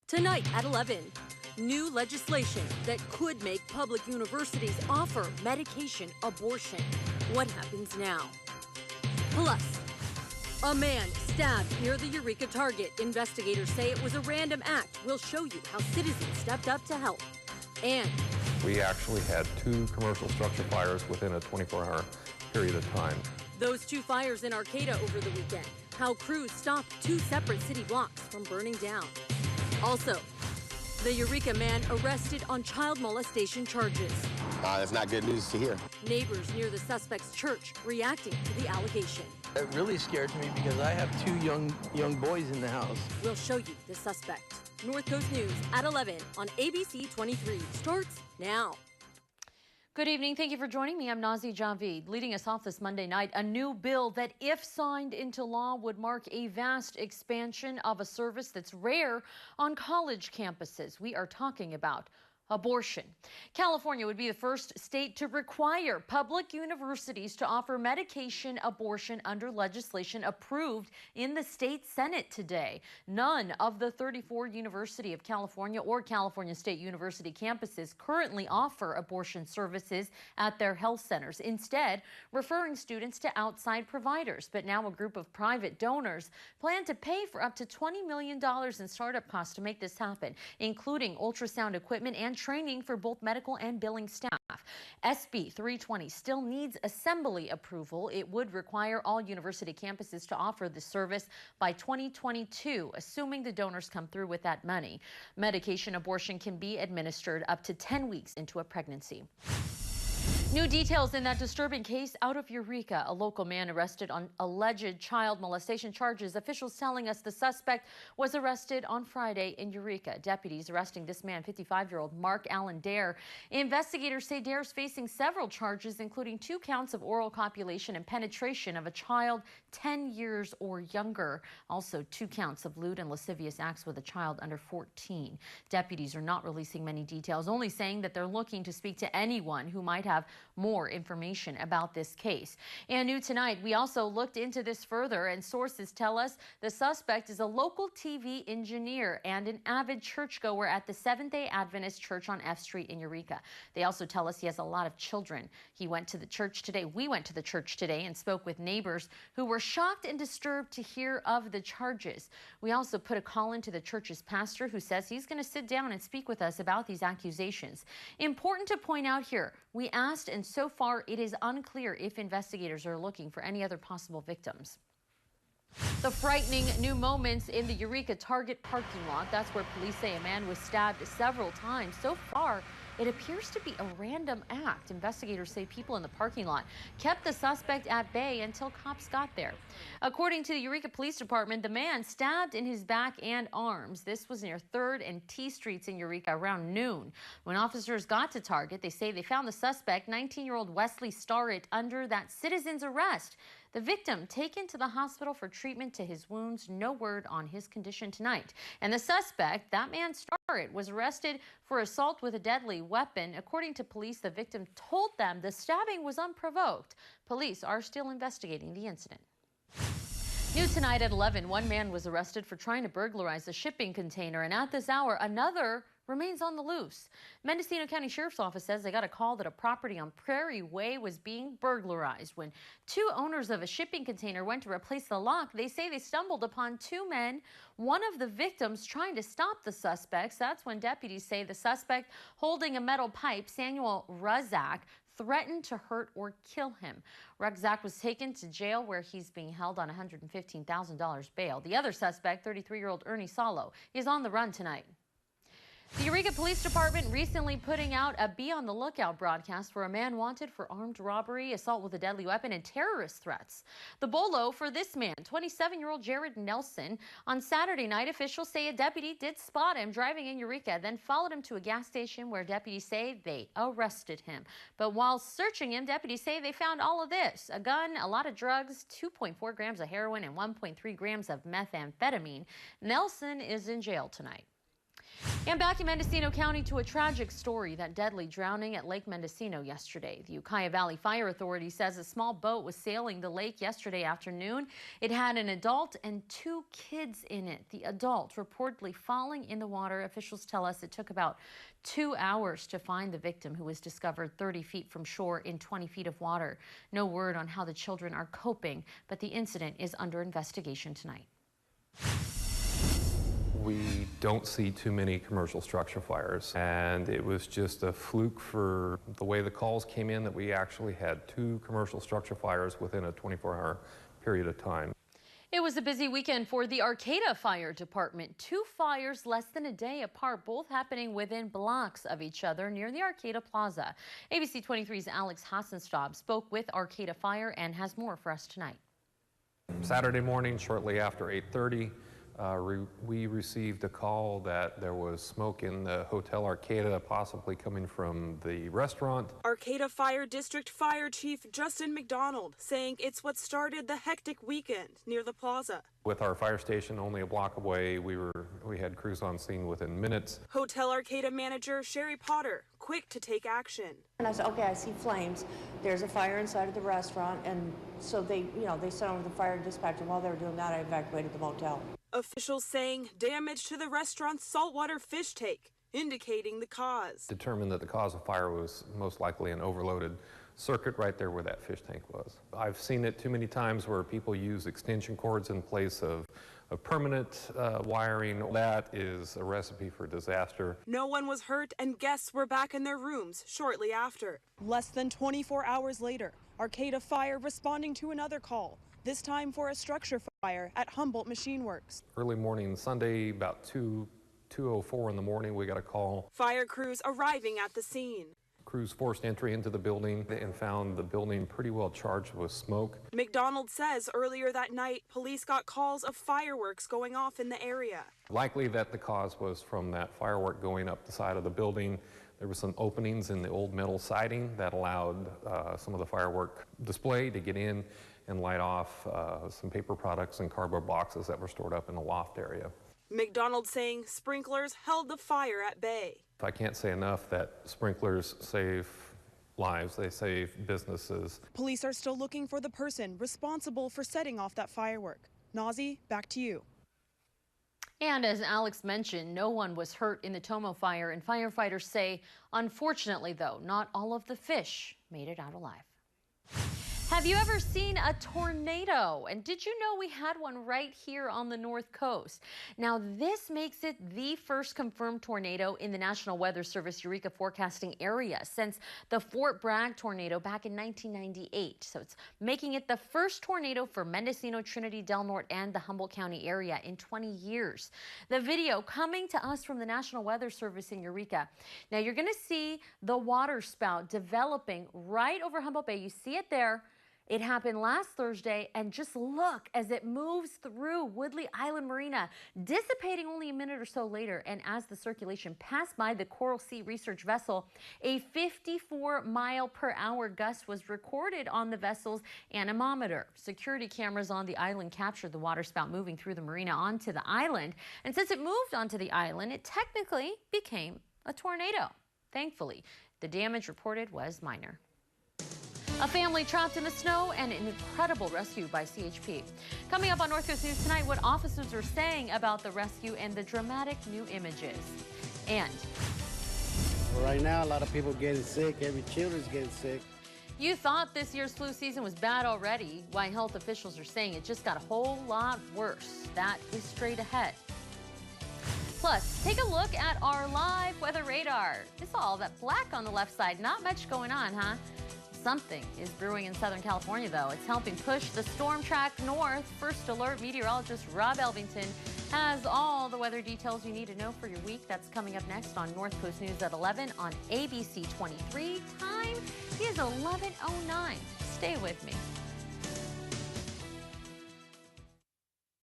Tonight at 11, new legislation that could make public universities offer medication abortion. What happens now? Plus, a man stabbed near the Eureka Target. Investigators say it was a random act. We'll show you how citizens stepped up to help. And we actually had 2 commercial structure fires within a 24-hour period of time. Those 2 fires in Arcata over the weekend. How crews stopped 2 separate city blocks from burning down. Also, the Eureka man arrested on child molestation charges. That's not good news to hear. Neighbors near the suspect's church reacting to the allegation. It really scares me because I have 2 young boys in the house. We'll show you the suspect. North Coast News at 11 on ABC 23 starts now. Good evening. Thank you for joining me. I'm Nazi Javid. Leading us off this Monday night, a new bill that, if signed into law, would mark a vast expansion of a service that's rare on college campuses. We are talking about abortion. California would be the first state to require public universities to offer medication abortion under legislation approved in the state Senate today. None of the 34 University of California or California State University campuses currently offer abortion services at their health centers, instead referring students to outside providers. But now a group of private donors plan to pay for up to $20 million in startup costs to make this happen, including ultrasound equipment and training for both medical and billing staff. SB 320 still needs assembly approval. It would require all university campuses to offer the service by 2022, assuming the donors come through with that money. Medication abortion can be administered up to 10 weeks into a pregnancy. New details in that disturbing case out of Eureka. A local man arrested on alleged child molestation charges. Officials telling us the suspect was arrested on Friday in Eureka. Deputies arresting this man, 55-year-old Mark Allen Dare. Investigators say Dare's facing several charges, including 2 counts of oral copulation and penetration of a child 10 years or younger. Also 2 counts of lewd and lascivious acts with a child under 14. Deputies are not releasing many details, only saying that they're looking to speak to anyone who might have more information about this case. And new tonight, we also looked into this further, and sources tell us the suspect is a local TV engineer and an avid churchgoer at the Seventh-day Adventist Church on F Street in Eureka. They also tell us he has a lot of children. We went to the church today and spoke with neighbors who were shocked and disturbed to hear of the charges. We also put a call into the church's pastor, who says he's going to sit down and speak with us about these accusations. Important to point out here, we asked, and so far it is unclear if investigators are looking for any other possible victims. The frightening new moments in the Eureka Target parking lot. That's where police say a man was stabbed several times. So far, it appears to be a random act. Investigators say people in the parking lot kept the suspect at bay until cops got there. According to the Eureka Police Department, the man stabbed in his back and arms. This was near 3rd and T Streets in Eureka around noon. When officers got to Target, they say they found the suspect, 19-year-old Wesley Starrett, under that citizen's arrest. The victim taken to the hospital for treatment to his wounds. No word on his condition tonight. And the suspect, that man Starrett, was arrested for assault with a deadly weapon. According to police, the victim told them the stabbing was unprovoked. Police are still investigating the incident. New tonight at 11, one man was arrested for trying to burglarize a shipping container, and at this hour, another remains on the loose. Mendocino County Sheriff's Office says they got a call that a property on Prairie Way was being burglarized. When 2 owners of a shipping container went to replace the lock, they say they stumbled upon 2 men, one of the victims trying to stop the suspects. That's when deputies say the suspect, holding a metal pipe, Samuel Ruzak, threatened to hurt or kill him. Ruzak was taken to jail, where he's being held on $115,000 bail. The other suspect, 33-year-old Ernie Salo, is on the run tonight. The Eureka Police Department recently putting out a Be on the Lookout broadcast for a man wanted for armed robbery, assault with a deadly weapon, and terrorist threats. The bolo for this man, 27-year-old Jared Nelson. On Saturday night, officials say a deputy did spot him driving in Eureka, then followed him to a gas station where deputies say they arrested him. But while searching him, deputies say they found all of this: a gun, a lot of drugs, 2.4 grams of heroin, and 1.3 grams of methamphetamine. Nelson is in jail tonight. And back in Mendocino County to a tragic story, that deadly drowning at Lake Mendocino yesterday. The Ukiah Valley Fire Authority says a small boat was sailing the lake yesterday afternoon. It had an adult and 2 kids in it. The adult reportedly falling in the water. Officials tell us it took about 2 hours to find the victim, who was discovered 30 feet from shore in 20 feet of water. No word on how the children are coping, but the incident is under investigation tonight. We don't see too many commercial structure fires, and it was just a fluke for the way the calls came in that we actually had 2 commercial structure fires within a 24-hour period of time. It was a busy weekend for the Arcata Fire Department. 2 fires less than a day apart, both happening within blocks of each other near the Arcata Plaza. ABC 23's Alex Hassenstaub spoke with Arcata Fire and has more for us tonight. Saturday morning, shortly after 8:30, we received a call that there was smoke in the Hotel Arcata, possibly coming from the restaurant. Arcata Fire District Fire Chief Justin McDonald saying it's what started the hectic weekend near the plaza. With our fire station only a block away, we had crews on scene within minutes. Hotel Arcata manager Sherry Potter quick to take action. And I said, okay, I see flames. There's a fire inside of the restaurant, and so they sent over the fire dispatcher. While they were doing that, I evacuated the motel. Officials saying damage to the restaurant's saltwater fish tank, indicating the cause. Determined that the cause of fire was most likely an overloaded circuit right there where that fish tank was. I've seen it too many times where people use extension cords in place of permanent wiring. That is a recipe for disaster. No one was hurt, and guests were back in their rooms shortly after. Less than 24 hours later, Arcata Fire responding to another call, this time for a structure fire at Humboldt Machine Works. Early morning Sunday, about 2:04 in the morning, we got a call. Fire crews arriving at the scene. Crews forced entry into the building and found the building pretty well charged with smoke. McDonald says earlier that night, police got calls of fireworks going off in the area. Likely that the cause was from that firework going up the side of the building. There were some openings in the old metal siding that allowed some of the firework display to get in and light off some paper products and cardboard boxes that were stored up in the loft area. McDonald saying sprinklers held the fire at bay. I can't say enough that sprinklers save lives, they save businesses. Police are still looking for the person responsible for setting off that firework. Nazi, back to you. And as Alex mentioned, no one was hurt in the Tomo fire, and firefighters say, unfortunately though, not all of the fish made it out alive. Have you ever seen a tornado? And did you know we had one right here on the North Coast? Now, this makes it the first confirmed tornado in the National Weather Service Eureka forecasting area since the Fort Bragg tornado back in 1998. So it's making it the first tornado for Mendocino, Trinity, Del Norte, and the Humboldt County area in 20 years. The video coming to us from the National Weather Service in Eureka. Now, you're going to see the water spout developing right over Humboldt Bay. You see it there. It happened last Thursday, and just look as it moves through Woodley Island Marina, dissipating only a minute or so later. And as the circulation passed by the Coral Sea Research vessel, a 54-mile-per-hour gust was recorded on the vessel's anemometer. Security cameras on the island captured the waterspout moving through the marina onto the island. And since it moved onto the island, it technically became a tornado. Thankfully, the damage reported was minor. A family trapped in the snow and an incredible rescue by CHP. Coming up on North Coast News tonight, what officers are saying about the rescue and the dramatic new images. And right now, a lot of people getting sick. Every children's getting sick. You thought this year's flu season was bad already. Why health officials are saying it just got a whole lot worse. That is straight ahead. Plus, take a look at our live weather radar. It's all that black on the left side. Not much going on, huh? Something is brewing in Southern California, though. It's helping push the storm track north. First Alert meteorologist Rob Elvington has all the weather details you need to know for your week. That's coming up next on North Coast News at 11 on ABC 23. Time is 11:09. Stay with me.